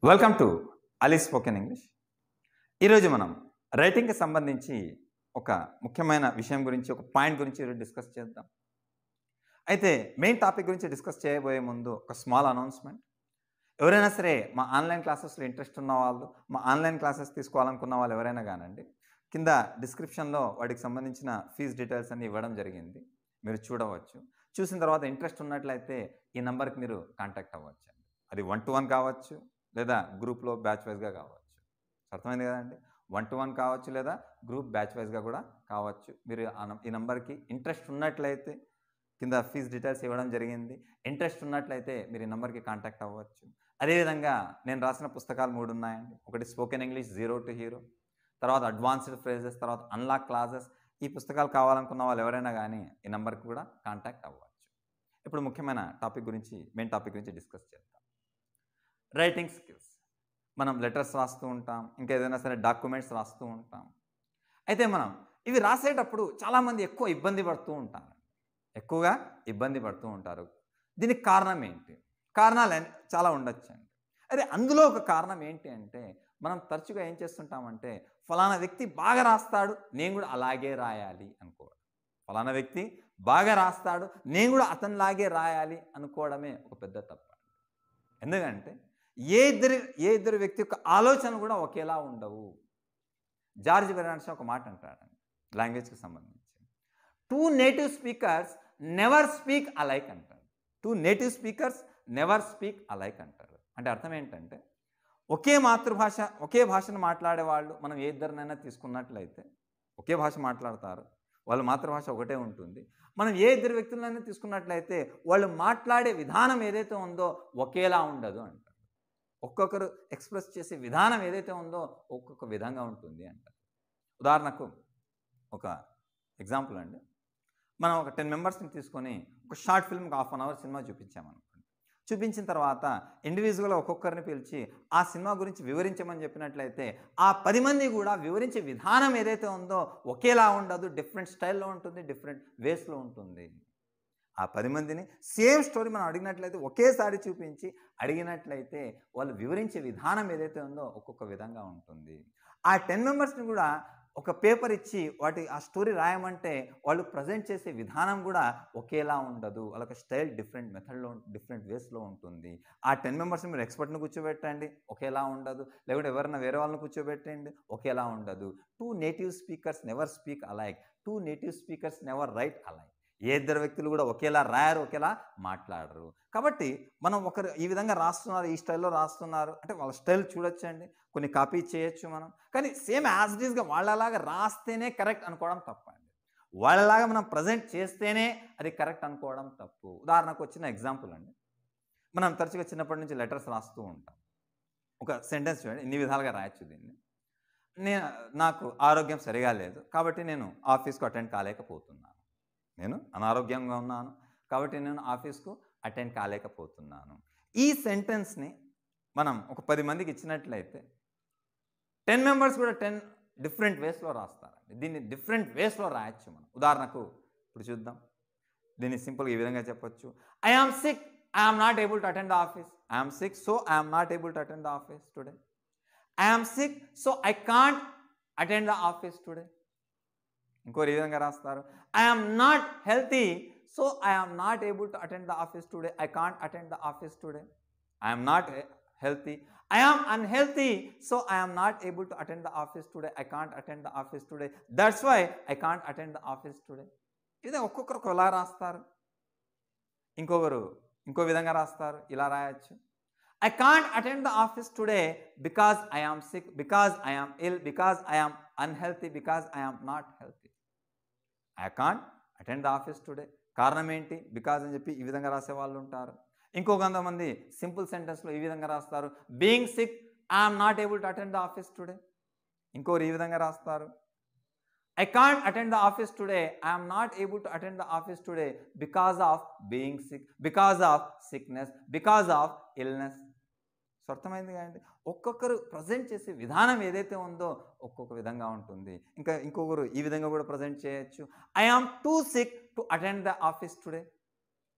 Welcome to Ali spoken English. ఈరోజు మనం రైటింగ్కి సంబంధించి ఒక ముఖ్యమైన విషయం గురించి, ఒక పాయింట్ గురించి ఈరోజు డిస్కస్ చేద్దాం. అయితే మెయిన్ టాపిక్ గురించి డిస్కస్ చేయబోయే ముందు ఒక స్మాల్ అనౌన్స్మెంట్. ఎవరైనా సరే మా ఆన్లైన్ క్లాసెస్లో ఇంట్రెస్ట్ ఉన్న వాళ్ళు, మా ఆన్లైన్ క్లాసెస్ తీసుకోవాలనుకున్న వాళ్ళు ఎవరైనా కానండి, కింద డిస్క్రిప్షన్లో వాటికి సంబంధించిన ఫీజు డీటెయిల్స్ అన్ని ఇవ్వడం జరిగింది. మీరు చూడవచ్చు. చూసిన తర్వాత ఇంట్రెస్ట్ ఉన్నట్లయితే ఈ నెంబర్కి మీరు కాంటాక్ట్ అవ్వచ్చు. అది 1-to-1 కావచ్చు, లేదా గ్రూప్లో బ్యాచ్ వైజ్గా కావచ్చు. అర్థమైంది కదండి. 1-to-1 కావచ్చు, లేదా గ్రూప్ బ్యాచ్ వైజ్గా కూడా కావచ్చు. మీరు ఈ నెంబర్కి ఇంట్రెస్ట్ ఉన్నట్లయితే కింద ఫీజు డీటెయిల్స్ ఇవ్వడం జరిగింది. ఇంట్రెస్ట్ ఉన్నట్లయితే మీరు ఈ నెంబర్కి కాంటాక్ట్ అవ్వచ్చు. అదేవిధంగా నేను రాసిన పుస్తకాలు 3 ఉన్నాయండి. ఒకటి spoken English zero to hero, తర్వాత అడ్వాన్స్డ్ ఫ్రేజెస్, తర్వాత అన్లాక్ క్లాసెస్. ఈ పుస్తకాలు కావాలనుకున్న వాళ్ళు ఎవరైనా కానీ ఈ నెంబర్కి కూడా కాంటాక్ట్ అవ్వచ్చు. ఇప్పుడు ముఖ్యమైన మెయిన్ టాపిక్ గురించి డిస్కస్ చేద్దాం. Writing skills. మనం లెటర్స్ రాస్తూ ఉంటాం, ఇంకా ఏదైనా సరే డాక్యుమెంట్స్ రాస్తూ ఉంటాం. అయితే మనం ఇవి రాసేటప్పుడు చాలామంది ఎక్కువగా ఇబ్బంది పడుతూ ఉంటారు. దీనికి కారణం ఏంటి? కారణాలు చాలా ఉండొచ్చండి. అయితే అందులో ఒక కారణం ఏంటి అంటే, మనం తరచుగా ఏం చేస్తుంటామంటే, ఫలానా వ్యక్తి బాగా రాస్తాడు, నేను కూడా అలాగే రాయాలి అనుకోవడం. ఫలానా వ్యక్తి బాగా రాస్తాడు, నేను కూడా అతనిలాగే రాయాలి అనుకోవడమే ఒక పెద్ద తప్పు. ఎందుకంటే ఏ ఇద్దరు వ్యక్తి యొక్క ఆలోచనలు కూడా ఒకేలా ఉండవు. జార్జ్ బెర్నార్డ్ ఒక మాట అంటాడండి లాంగ్వేజ్కి సంబంధించి. 2 native speakers never speak alike అంటాడు. 2 native speakers never speak alike అంటారు. అంటే అర్థం ఏంటంటే, ఒకే భాషను మాట్లాడే వాళ్ళు మనం ఏ ఇద్దరినైనా తీసుకున్నట్లయితే ఒకే భాష మాట్లాడతారు, వాళ్ళ మాతృభాష ఒకటే ఉంటుంది. మనం ఏ ఇద్దరు వ్యక్తులైనా తీసుకున్నట్లయితే వాళ్ళు మాట్లాడే విధానం ఏదైతే ఉందో ఒకేలా ఉండదు అంటారు. ఒక్కొక్కరు ఎక్స్ప్రెస్ చేసే విధానం ఏదైతే ఉందో ఒక్కొక్క విధంగా ఉంటుంది అంటారు. ఉదాహరణకు ఒక ఎగ్జాంపుల్ అండి. మనం ఒక 10 మెంబర్స్ని తీసుకొని ఒక షార్ట్ ఫిల్మ్ 1/2 అవర్ సినిమా చూపించామనుకోండి. చూపించిన తర్వాత ఇండివిజువల్గా ఒక్కొక్కరిని పిలిచి ఆ సినిమా గురించి వివరించమని చెప్పినట్లయితే ఆ 10 మంది కూడా వివరించే విధానం ఏదైతే ఉందో ఒకేలా ఉండదు. డిఫరెంట్ స్టైల్లో ఉంటుంది, డిఫరెంట్ వేస్లో ఉంటుంది. ఆ 10 మందిని సేమ్ స్టోరీ మనం అడిగినట్లయితే, ఒకేసారి చూపించి అడిగినట్లయితే వాళ్ళు వివరించే విధానం ఏదైతే ఉందో ఒక్కొక్క విధంగా ఉంటుంది. ఆ 10 మెంబర్స్ని కూడా ఒక పేపర్ ఇచ్చి ఆ స్టోరీ రాయమంటే వాళ్ళు ప్రజెంట్ చేసే విధానం కూడా ఒకేలా ఉండదు. వాళ్ళకి స్టైల్ డిఫరెంట్ మెథడ్లో, డిఫరెంట్ వేస్లో ఉంటుంది. ఆ 10 మెంబర్స్ని మీరు ఎక్స్పర్ట్ని కూర్చోబెట్టండి, ఒకేలా ఉండదు. లేకుంటే ఎవరైనా వేరే వాళ్ళని కూర్చోబెట్టండి, ఒకేలా ఉండదు. 2 native speakers never speak alike. 2 native speakers never write alike. ఏ ఇద్దరు వ్యక్తులు కూడా ఒకేలా రాయరు, ఒకేలా మాట్లాడరు. కాబట్టి మనం ఒకరు ఈ విధంగా రాస్తున్నారు, ఈ స్టైల్లో రాస్తున్నారు అంటే వాళ్ళ స్టైల్ చూడొచ్చండి, కొన్ని కాపీ చేయొచ్చు మనం. కానీ సేమ్ యాజ్ ఇట్ ఈస్గా వాళ్ళలాగా రాస్తేనే కరెక్ట్ అనుకోవడం తప్పండి. వాళ్ళలాగా మనం ప్రజెంట్ చేస్తేనే అది కరెక్ట్ అనుకోవడం తప్పు. ఉదాహరణకు వచ్చిన ఎగ్జాంపుల్ అండి. మనం తరచుగా చిన్నప్పటి నుంచి లెటర్స్ రాస్తూ ఉంటాం. ఒక సెంటెన్స్ చూడండి, ఇన్ని విధాలుగా రాయొచ్చు దీన్ని. నాకు ఆరోగ్యం సరిగా లేదు, కాబట్టి నేను ఆఫీస్కు అటెండ్ కాలేకపోతున్నాను. నేను అనారోగ్యంగా ఉన్నాను, కాబట్టి నేను ఆఫీస్కు అటెండ్ కాలేకపోతున్నాను. ఈ సెంటెన్స్ని మనం ఒక 10 మందికి ఇచ్చినట్లయితే 10 మెంబర్స్ కూడా 10 డిఫరెంట్ వేస్లో రాస్తారండి. దీన్ని డిఫరెంట్ వేస్లో రాయొచ్చు మనం. ఉదాహరణకు ఇప్పుడు చూద్దాం. దీన్ని సింపుల్గా ఈ విధంగా చెప్పొచ్చు. I am sick, I am not able to attend the office. I am sick, so I am not able to attend the office today. I am sick, so I can't attend the office today. ఇంకోరు ఈ విధంగా రాస్తారు. I am not healthy, so I am not able to attend the office today. I can't attend the office today. I am not healthy. I am unhealthy, so I am not able to attend the office today. I can't attend the office today. That's why I can't attend the office today. ఇదే ఒక్కొక్కరు ఎలా రాస్తారు. ఇంకొకరు ఇంకో విధంగా రాస్తారు, ఇలా రాయొచ్చు. I can't attend the office today because I am sick, because I am ill, because I am unhealthy, because I am not healthy. I can't attend the office today. కారణం ఏంటి? బికాజ్ అని చెప్పి ఈ విధంగా రాసే వాళ్ళు ఉంటారు. ఇంకో కొంతమంది సింపుల్ సెంటెన్స్లో ఈ విధంగా రాస్తారు. Being sick, I am not able to attend the office today. ఇంకోరు ఈ విధంగా రాస్తారు. I can't attend the office today. I am not able to attend the office today because of being sick, because of sickness, because of illness. So అర్థమైంది కదండి. ఒక్కొక్కరు present చేసే విధానం ఏదైతే ఉందో ఒక్కొక్క విధంగా ఉంటుంది. ఇంకొకరు ఈ విధంగా కూడా ప్రజెంట్ చేయొచ్చు. I am too sick to attend the office today.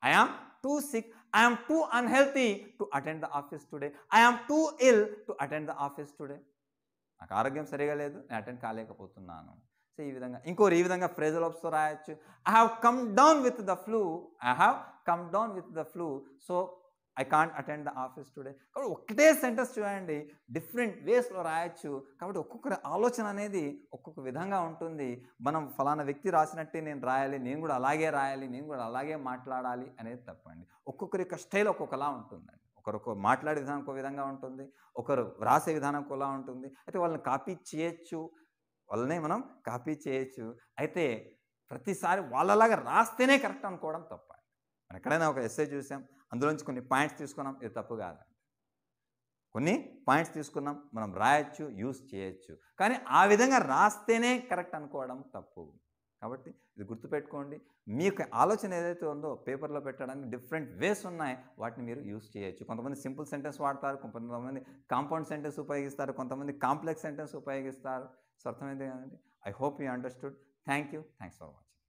I am too sick, I am too unhealthy to attend the office today, I am too ill to attend the office today. నాకు ఆరోగ్యం సరిగా లేదు, నేను attend కాలేకపోతున్నాను. So ఈ విధంగా ఈ విధంగా phrasal వర్బ్స్తో రాయొచ్చు. I have come down with the flu, I have come down with the flu, so I can't attend the office today. కాబట్టి ఒకటే సెంటెన్స్ చూడండి, డిఫరెంట్ వేస్లో రాయొచ్చు. కాబట్టి ఒక్కొక్కరి ఆలోచన అనేది ఒక్కొక్క విధంగా ఉంటుంది. మనం ఫలానా వ్యక్తి రాసినట్టే నేను రాయాలి, నేను కూడా అలాగే రాయాలి, నేను కూడా అలాగే మాట్లాడాలి అనేది తప్పండి. ఒక్కొక్కరి యొక్క స్టైల్ ఒక్కొక్కలా ఉంటుందండి. ఒకరు మాట్లాడే విధానం ఒక విధంగా ఉంటుంది, ఒకరు వ్రాసే విధానం ఒకలా ఉంటుంది. అయితే వాళ్ళని కాపీ చేయొచ్చు, వాళ్ళనే మనం కాపీ చేయొచ్చు. అయితే ప్రతిసారి వాళ్ళలాగా రాస్తేనే కరెక్ట్ అనుకోవడం తప్ప. మనం ఎక్కడైనా ఒక ఎస్సే చూసాం, అందులోంచి కొన్ని పాయింట్స్ తీసుకున్నాం, ఇది తప్పు కాదు. కొన్ని పాయింట్స్ తీసుకున్నాం, మనం రాయొచ్చు, యూస్ చేయొచ్చు. కానీ ఆ విధంగా రాస్తేనే కరెక్ట్ అనుకోవడం తప్పు. కాబట్టి ఇది గుర్తుపెట్టుకోండి. మీ యొక్క ఆలోచన ఏదైతే ఉందో పేపర్లో పెట్టడానికి డిఫరెంట్ వేస్ ఉన్నాయి, వాటిని మీరు యూస్ చేయొచ్చు. కొంతమంది సింపుల్ సెంటెన్స్ వాడతారు, కొంతమంది కాంపౌండ్ సెంటెన్స్ ఉపయోగిస్తారు, కొంతమంది కాంప్లెక్స్ సెంటెన్స్ ఉపయోగిస్తారు. సో అర్థమైంది కదండి. I hope you understood. Thank you. Thanks for watching.